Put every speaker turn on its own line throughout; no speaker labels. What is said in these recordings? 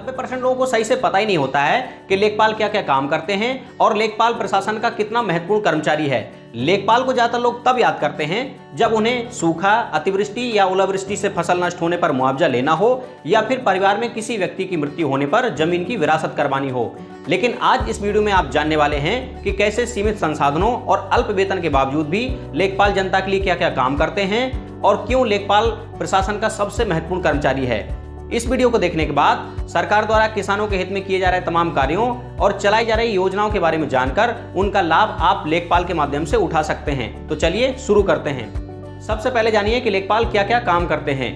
90% लोगों को सही से पता ही नहीं होता है कि लेखपाल क्या क्या काम करते हैं और लेखपाल प्रशासन का कितना महत्वपूर्ण कर्मचारी है। लेखपाल को ज्यादातर लोग तब याद करते हैं जब उन्हें सूखा, अतिवृष्टि या ओलावृष्टि से फसल नष्ट होने पर मुआवजा लेना हो या फिर परिवार में किसी व्यक्ति की मृत्यु होने पर जमीन की विरासत करवानी हो। लेकिन आज इस वीडियो में आप जानने वाले हैं कि कैसे सीमित संसाधनों और अल्प वेतन के बावजूद भी लेखपाल जनता के लिए क्या क्या काम करते हैं और क्यों लेखपाल प्रशासन का सबसे महत्वपूर्ण कर्मचारी है। इस वीडियो को देखने के बाद सरकार द्वारा किसानों के हित में किए जा रहे तमाम कार्यों और चलाई जा रही योजनाओं के बारे में जानकर उनका लाभ आप लेखपाल के माध्यम से उठा सकते हैं। तो चलिए शुरू करते हैं। सबसे पहले जानिए कि लेखपाल क्या क्या काम करते हैं।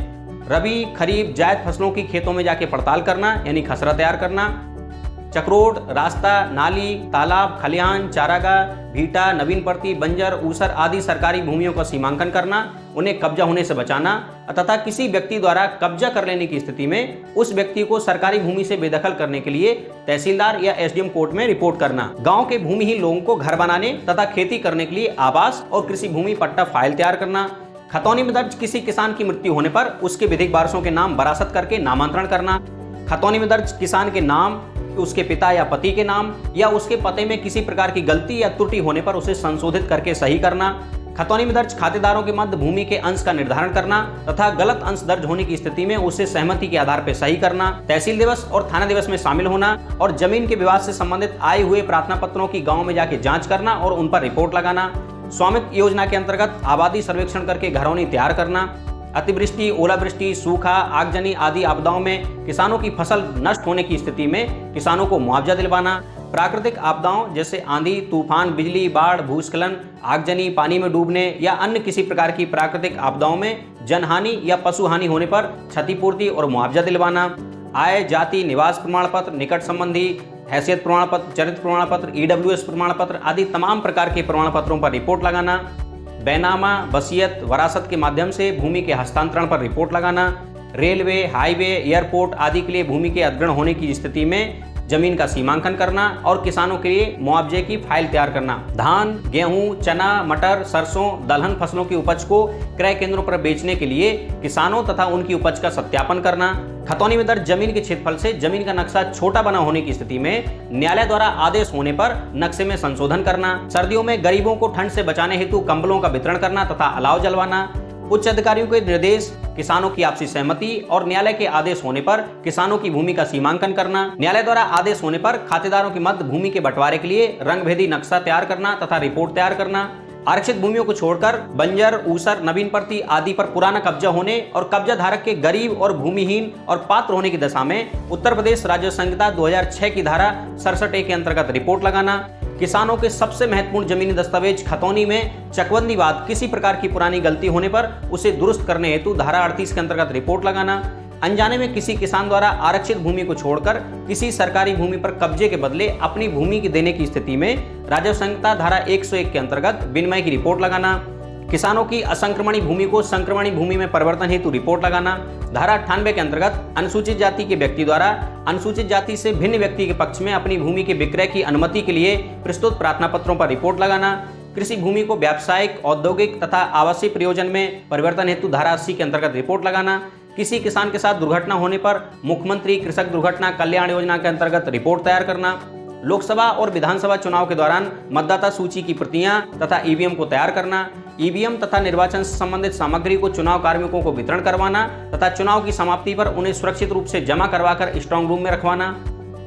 रबी, खरीफ, जायद फसलों की खेतों में जाके पड़ताल करना यानी खसरा तैयार करना, चक्रोड, रास्ता, नाली, तालाब, खलिहान, चारागाह, भीटा, नवीन पड़ती, बंजर, ऊसर आदि सरकारी भूमियों का सीमांकन करना, उन्हें कब्जा होने से बचाना तथा किसी व्यक्ति द्वारा कब्जा कर लेने की स्थिति में उस व्यक्ति को सरकारी भूमि से बेदखल करने के लिए तहसीलदार या एसडीएम कोर्ट में रिपोर्ट करना, गांव के भूमिहीन लोगों को घर बनाने तथा खेती करने के लिए आवास और कृषि भूमि पट्टा फाइल तैयार करना, खतौनी में दर्ज किसी किसान की मृत्यु होने पर उसके विधिक वारसों के नाम वरासत करके नामांतरण करना, खतौनी में दर्ज किसान के नाम उसके पिता या पति के नाम या उसके पते में किसी प्रकार की गलती या त्रुटि होने पर उसे संशोधित करके सही करना, खतौनी में दर्ज खातेदारों के मध्य भूमि के अंश का निर्धारण करना तथा गलत अंश दर्ज होने की स्थिति में उसे सहमति के आधार पर सही करना, तहसील दिवस और थाना दिवस में शामिल होना और जमीन के विवाद से संबंधित आए हुए प्रार्थना पत्रों की गांव में जाके जांच करना और उन पर रिपोर्ट लगाना, स्वामित्व योजना के अंतर्गत आबादी सर्वेक्षण करके घरौनी तैयार करना, अतिवृष्टि, ओलावृष्टि, सूखा, आगजनी आदि आपदाओं में किसानों की फसल नष्ट होने की स्थिति में किसानों को मुआवजा दिलवाना, प्राकृतिक आपदाओं जैसे आंधी, तूफान, बिजली, बाढ़, भूस्खलन, आगजनी, पानी में डूबने या अन्य किसी प्रकार की प्राकृतिक आपदाओं में जनहानि या पशु हानि होने पर क्षतिपूर्ति और मुआवजा दिलवाना, आय, जाति, निवास प्रमाण पत्र, निकट संबंधी, हैसियत प्रमाण पत्र, चरित्र प्रमाण पत्र, ईडब्ल्यूएस प्रमाण पत्र आदि तमाम प्रकार के प्रमाण पत्रों पर रिपोर्ट लगाना, बैनामा, वसीयत, वरासत के माध्यम से भूमि के हस्तांतरण पर रिपोर्ट लगाना, रेलवे, हाईवे, एयरपोर्ट आदि के लिए भूमि के अधिग्रहण होने की स्थिति में जमीन का सीमांकन करना और किसानों के लिए मुआवजे की फाइल तैयार करना, धान, गेहूं, चना, मटर, सरसों, दलहन फसलों की उपज को क्रय केंद्रों पर बेचने के लिए किसानों तथा उनकी उपज का सत्यापन करना, खतौनी में दर्ज जमीन के क्षेत्रफल से जमीन का नक्शा छोटा बना होने की स्थिति में न्यायालय द्वारा आदेश होने पर नक्शे में संशोधन करना, सर्दियों में गरीबों को ठंड से बचाने हेतु कंबलों का वितरण करना तथा अलाव जलवाना, उच्च अधिकारियों के निर्देश, किसानों की आपसी सहमति और न्यायालय के आदेश होने पर किसानों की भूमि का सीमांकन करना, न्यायालय द्वारा आदेश होने पर खातेदारों के मध्य भूमि के बंटवारे के लिए रंगभेदी नक्शा तैयार करना तथा रिपोर्ट तैयार करना, आरक्षित भूमियों को छोड़कर बंजर, ऊसर, नवीन पड़ती आदि पर पुराना कब्जा होने और कब्जा धारक के गरीब और भूमिहीन और पात्र होने की दशा में उत्तर प्रदेश राज्य संहिता 2006 की धारा 67A के अंतर्गत रिपोर्ट लगाना, किसानों के सबसे महत्वपूर्ण जमीनी दस्तावेज खतौनी में चकबंदी बाद किसी प्रकार की पुरानी गलती होने पर उसे दुरुस्त करने हेतु धारा 38 के अंतर्गत रिपोर्ट लगाना, अनजाने में किसी किसान द्वारा आरक्षित भूमि को छोड़कर किसी सरकारी भूमि पर कब्जे के बदले अपनी भूमि की देने की स्थिति में राजस्व संहिता धारा 101 के अंतर्गत विनिमय की रिपोर्ट लगाना, किसानों की असंक्रमणी भूमि को संक्रमणी भूमि में परिवर्तन हेतु रिपोर्ट लगाना, धारा 98 के अंतर्गत अनुसूचित जाति के व्यक्ति द्वारा अनुसूचित जाति से भिन्न व्यक्ति के पक्ष में अपनी भूमि के विक्रय की अनुमति के लिए प्रस्तुत प्रार्थना पत्रों पर रिपोर्ट लगाना, कृषि भूमि को व्यावसायिक, औद्योगिक तथा आवासीय प्रयोजन में परिवर्तन हेतु धारा 80 के अंतर्गत रिपोर्ट लगाना, किसी किसान के साथ दुर्घटना होने पर मुख्यमंत्री कृषक दुर्घटना कल्याण योजना के अंतर्गत रिपोर्ट तैयार करना, लोकसभा और विधानसभा चुनाव के दौरान मतदाता सूची की प्रतियां तथा ईवीएम को तैयार करना, ईवीएम तथा निर्वाचन से संबंधित सामग्री को चुनाव कार्मिकों को वितरण करवाना तथा चुनाव की समाप्ति पर उन्हें सुरक्षित रूप से जमा करवाकर स्ट्रांग रूम में रखवाना,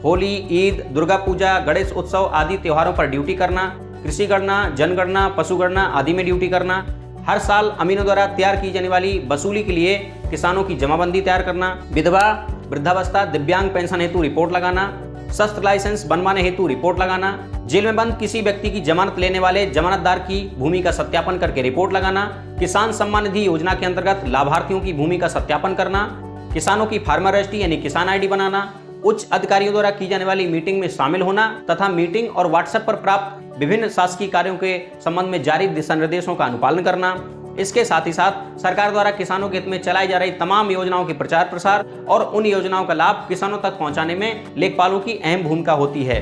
होली, ईद, दुर्गा पूजा, गणेश उत्सव आदि त्योहारों पर ड्यूटी करना, कृषि गणना, जनगणना, पशु गणना आदि में ड्यूटी करना, हर साल अमीनों द्वारा तैयार की जाने वाली वसूली के लिए किसानों की जमाबंदी तैयार करना, विधवा, वृद्धावस्था, दिव्यांग पेंशन हेतु रिपोर्ट लगाना, शस्त्र लाइसेंस बनवाने हेतु रिपोर्ट लगाना, जेल में बंद किसी व्यक्ति की जमानत लेने वाले जमानतदार की भूमि का सत्यापन करके रिपोर्ट लगाना, किसान सम्मान निधि योजना के अंतर्गत लाभार्थियों की भूमि का सत्यापन करना, किसानों की फार्मर रजिस्ट्री यानी किसान आईडी बनाना, उच्च अधिकारियों द्वारा की जाने वाली मीटिंग में शामिल होना तथा मीटिंग और व्हाट्सएप पर प्राप्त विभिन्न शासकीय कार्यों के संबंध में जारी दिशा निर्देशों का अनुपालन करना। इसके साथ ही साथ सरकार द्वारा किसानों के हित में चलाई जा रही तमाम योजनाओं के प्रचार प्रसार और उन योजनाओं का लाभ किसानों तक पहुंचाने में लेखपालों की अहम भूमिका होती है।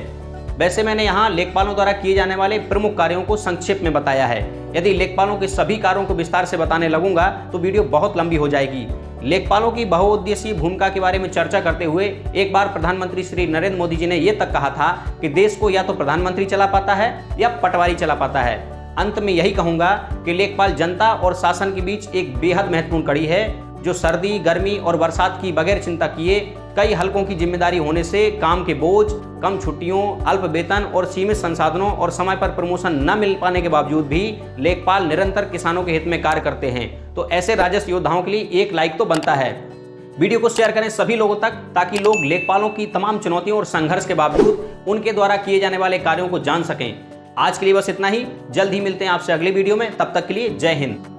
वैसे मैंने यहाँ लेखपालों द्वारा किए जाने वाले प्रमुख कार्यों को संक्षेप में बताया है। यदि लेखपालों के सभी कार्यों को विस्तार से बताने लगूंगा तो वीडियो बहुत लंबी हो जाएगी। लेखपालों की बहुउद्देशीय भूमिका के बारे में चर्चा करते हुए एक बार प्रधानमंत्री श्री नरेंद्र मोदी जी ने यह तक कहा था कि देश को या तो प्रधानमंत्री चला पाता है या पटवारी चला पाता है। अंत में यही कहूंगा कि लेखपाल जनता और शासन के बीच एक बेहद महत्वपूर्ण कड़ी है, जो सर्दी, गर्मी और बरसात की बगैर चिंता किए कई हलकों की जिम्मेदारी होने से काम के बोझ, कम छुट्टियों, अल्प वेतन और सीमित संसाधनों और समय पर प्रमोशन न मिल पाने के बावजूद भी लेखपाल निरंतर किसानों के हित में कार्य करते हैं। तो ऐसे राजस्व योद्धाओं के लिए एक लाइक तो बनता है। वीडियो को शेयर करें सभी लोगों तक, ताकि लोग लेखपालों की तमाम चुनौतियों और संघर्ष के बावजूद उनके द्वारा किए जाने वाले कार्यों को जान सकें। आज के लिए बस इतना ही। जल्द ही मिलते हैं आपसे अगले वीडियो में। तब तक के लिए जय हिंद।